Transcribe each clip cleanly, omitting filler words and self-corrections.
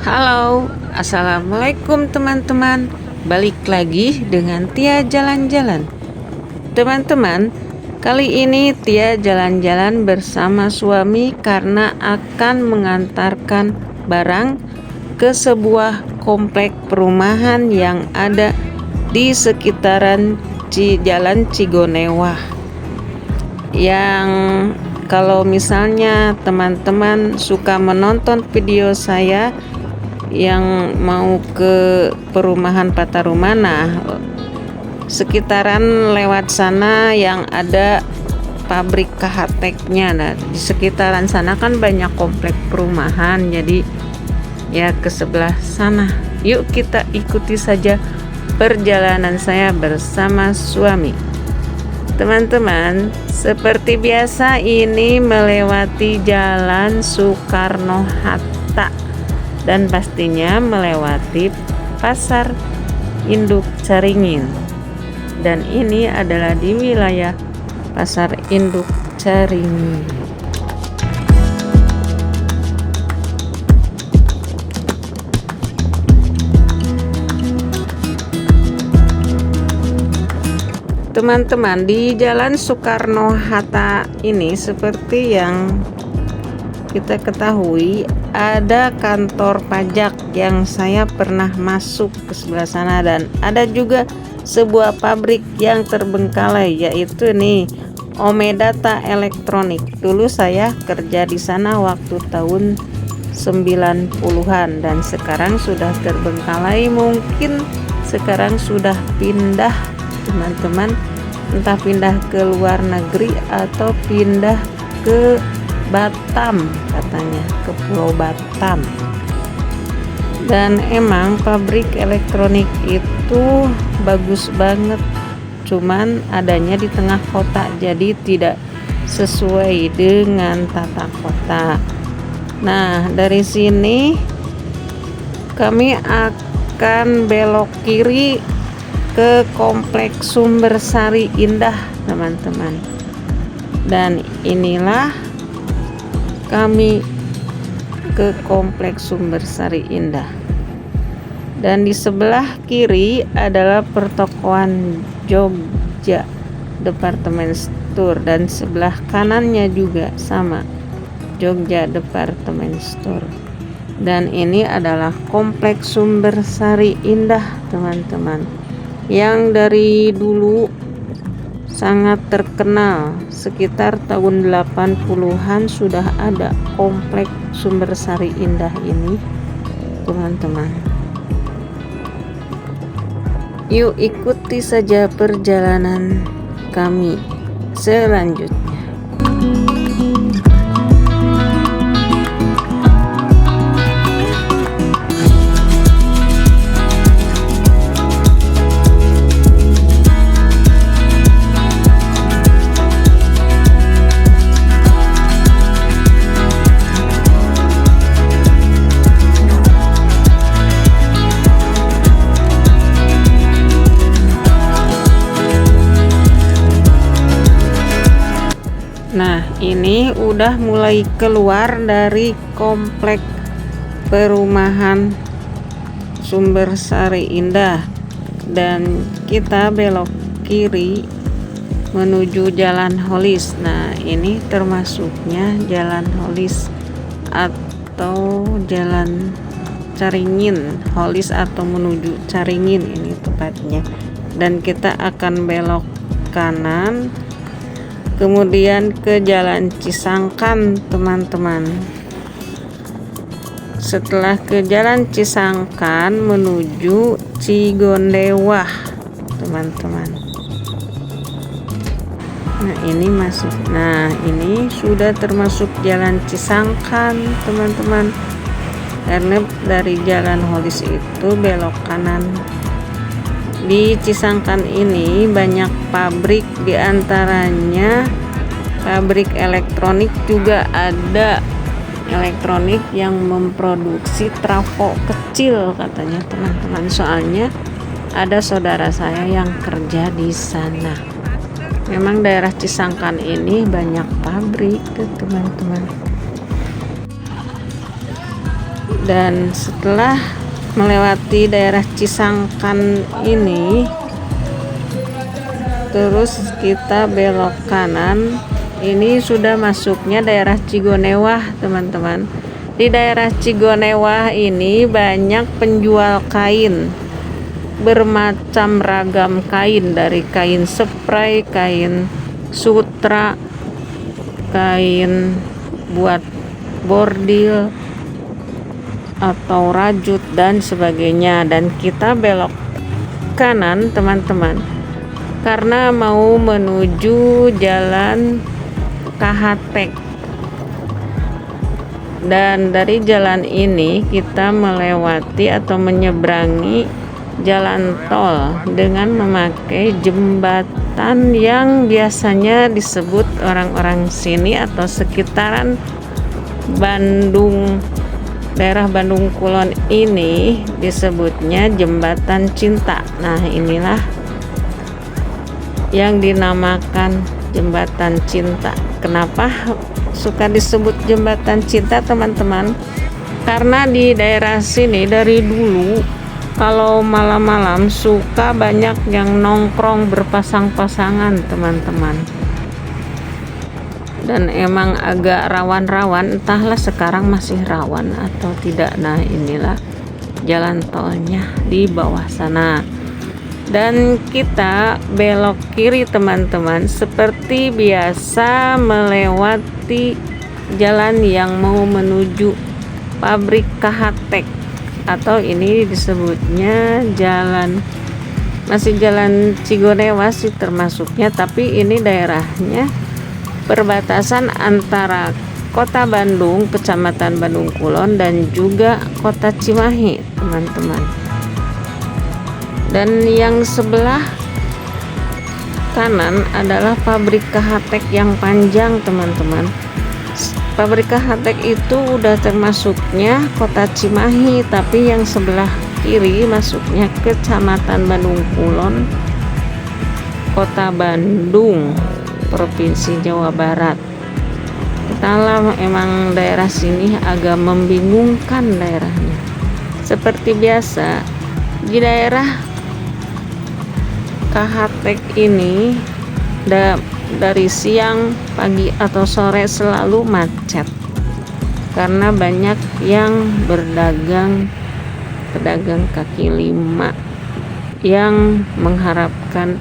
Halo, assalamualaikum teman-teman. Balik lagi dengan Tia jalan-jalan. Teman-teman, kali ini Tia jalan-jalan bersama suami karena akan mengantarkan barang ke sebuah komplek perumahan yang ada di sekitaran Jalan Cigonewah. Yang kalau misalnya teman-teman suka menonton video saya yang mau ke perumahan Patarumana, sekitaran lewat sana yang ada pabrik KHT-nya. Nah, di sekitaran sana kan banyak komplek perumahan, jadi ya ke sebelah sana. Yuk kita ikuti saja perjalanan saya bersama suami. Teman-teman, seperti biasa ini melewati Jalan Soekarno-Hatta dan pastinya melewati Pasar Induk Caringin. Dan ini adalah di wilayah Pasar Induk Caringin. Teman-teman, di Jalan Soekarno-Hatta ini seperti yang kita ketahui ada kantor pajak yang saya pernah masuk ke sebelah sana, dan ada juga sebuah pabrik yang terbengkalai, yaitu nih Omedata Elektronik. Dulu saya kerja di sana waktu tahun 90-an dan sekarang sudah terbengkalai. Mungkin sekarang sudah pindah, teman-teman, entah pindah ke luar negeri atau pindah ke Batam, katanya ke Pulau Batam. Dan emang pabrik elektronik itu bagus banget, cuman adanya di tengah kota, jadi tidak sesuai dengan tata kota. Nah, dari sini kami akan belok kiri ke kompleks Sumbersari Indah, teman-teman. Dan inilah kami ke kompleks Sumbersari Indah. Dan di sebelah kiri adalah pertokoan Jogja Department Store, dan sebelah kanannya juga sama, Jogja Department Store. Dan ini adalah kompleks Sumbersari Indah, teman-teman, yang dari dulu sangat terkenal. Sekitar tahun 80-an sudah ada komplek Sumbersari Indah ini, teman-teman. Yuk ikuti saja perjalanan kami selanjutnya. Nah, ini udah mulai keluar dari komplek perumahan Sumbersari Indah, dan kita belok kiri menuju Jalan Holis. Nah, ini termasuknya Jalan Holis atau Jalan Caringin, Holis atau menuju Caringin ini tepatnya. Dan kita akan belok kanan kemudian ke Jalan Cisangkan, teman-teman. Setelah ke Jalan Cisangkan menuju Cigonewah, teman-teman. Nah, ini masuk. Nah, ini sudah termasuk Jalan Cisangkan, teman-teman. Karena dari Jalan Holis itu belok kanan. Di Cisangkan ini banyak pabrik, diantaranya pabrik elektronik, juga ada elektronik yang memproduksi trafo kecil, katanya, teman-teman. Soalnya ada saudara saya yang kerja di sana. Memang daerah Cisangkan ini banyak pabrik, teman-teman. Dan setelah melewati daerah Cisangkan ini, terus kita belok kanan. Ini sudah masuknya daerah Cigonewah, teman-teman. Di daerah Cigonewah ini banyak penjual kain, bermacam ragam kain, dari kain spray, kain sutra, kain buat bordil atau rajut dan sebagainya. Dan kita belok kanan, teman-teman, karena mau menuju jalan Kahatek. Dan dari jalan ini kita melewati atau menyeberangi jalan tol dengan memakai jembatan yang biasanya disebut orang-orang sini atau sekitaran Bandung, daerah Bandung Kulon ini disebutnya Jembatan Cinta. Nah, inilah yang dinamakan Jembatan Cinta. Kenapa suka disebut Jembatan Cinta, teman-teman? Karena di daerah sini dari dulu kalau malam-malam suka banyak yang nongkrong berpasang-pasangan, teman-teman. Dan emang agak rawan-rawan, entahlah sekarang masih rawan atau tidak. Nah, inilah jalan tolnya di bawah sana. Dan kita belok kiri, teman-teman, seperti biasa melewati jalan yang mau menuju pabrik Kahatek, atau ini disebutnya masih jalan Cigonewah sih termasuknya, tapi ini daerahnya perbatasan antara Kota Bandung, Kecamatan Bandung Kulon, dan juga Kota Cimahi, teman-teman. Dan yang sebelah kanan adalah pabrik Kahatek yang panjang, teman-teman. Pabrik Kahatek itu udah termasuknya Kota Cimahi, tapi yang sebelah kiri masuknya Kecamatan Bandung Kulon, Kota Bandung, Provinsi Jawa Barat. Entahlah, emang daerah sini agak membingungkan daerahnya. Seperti biasa di daerah Kahatek ini dari siang, pagi, atau sore selalu macet karena banyak yang pedagang kaki lima yang mengharapkan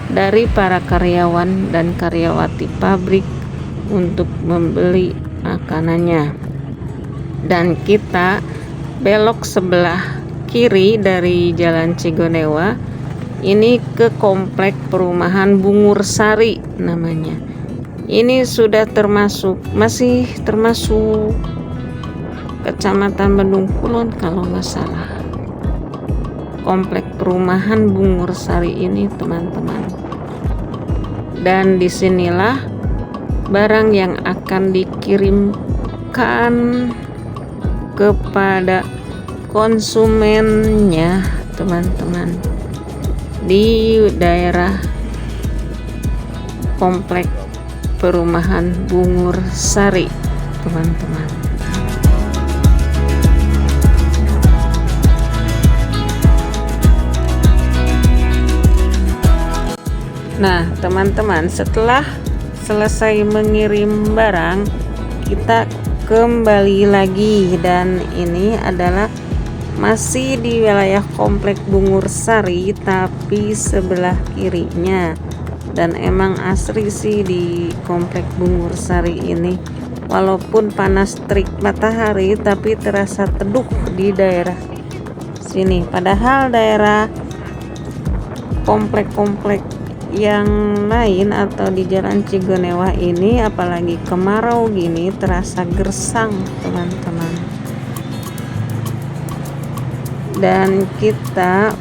dari para karyawan dan karyawati pabrik untuk membeli makanannya. Dan kita belok sebelah kiri dari jalan Cigonewah ini ke komplek perumahan Bungur Sari namanya. Ini sudah masih termasuk Kecamatan Bandung Kulon kalau nggak salah. Komplek perumahan Bungur Sari ini, teman-teman. Dan disinilah barang yang akan dikirimkan kepada konsumennya, teman-teman, di daerah komplek perumahan Bungur Sari, teman-teman. Nah, teman-teman, setelah selesai mengirim barang, kita kembali lagi, dan ini adalah masih di wilayah komplek Bungur Sari, tapi sebelah kirinya. Dan emang asri sih di komplek Bungur Sari ini, walaupun panas terik matahari, tapi terasa teduh di daerah sini. Padahal daerah komplek-komplek yang lain atau di jalan Cigonewah ini, apalagi kemarau gini, terasa gersang, teman-teman. Dan kita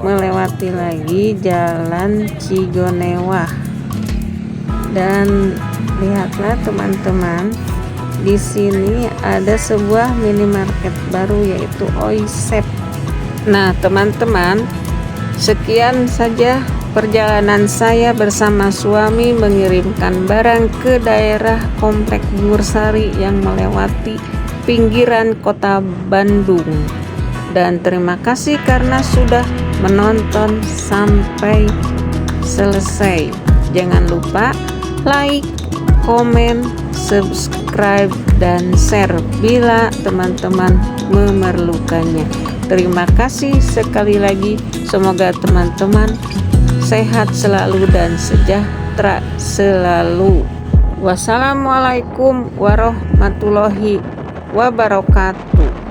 melewati lagi jalan Cigonewah, dan lihatlah, teman-teman, di sini ada sebuah minimarket baru, yaitu Oisep. Nah, teman-teman, sekian saja perjalanan saya bersama suami mengirimkan barang ke daerah komplek Bungur Sari yang melewati pinggiran kota Bandung. Dan terima kasih karena sudah menonton sampai selesai. Jangan lupa like, komen, subscribe, dan share bila teman-teman memerlukannya. Terima kasih sekali lagi. Semoga teman-teman sehat selalu dan sejahtera selalu. Wassalamualaikum warahmatullahi wabarakatuh.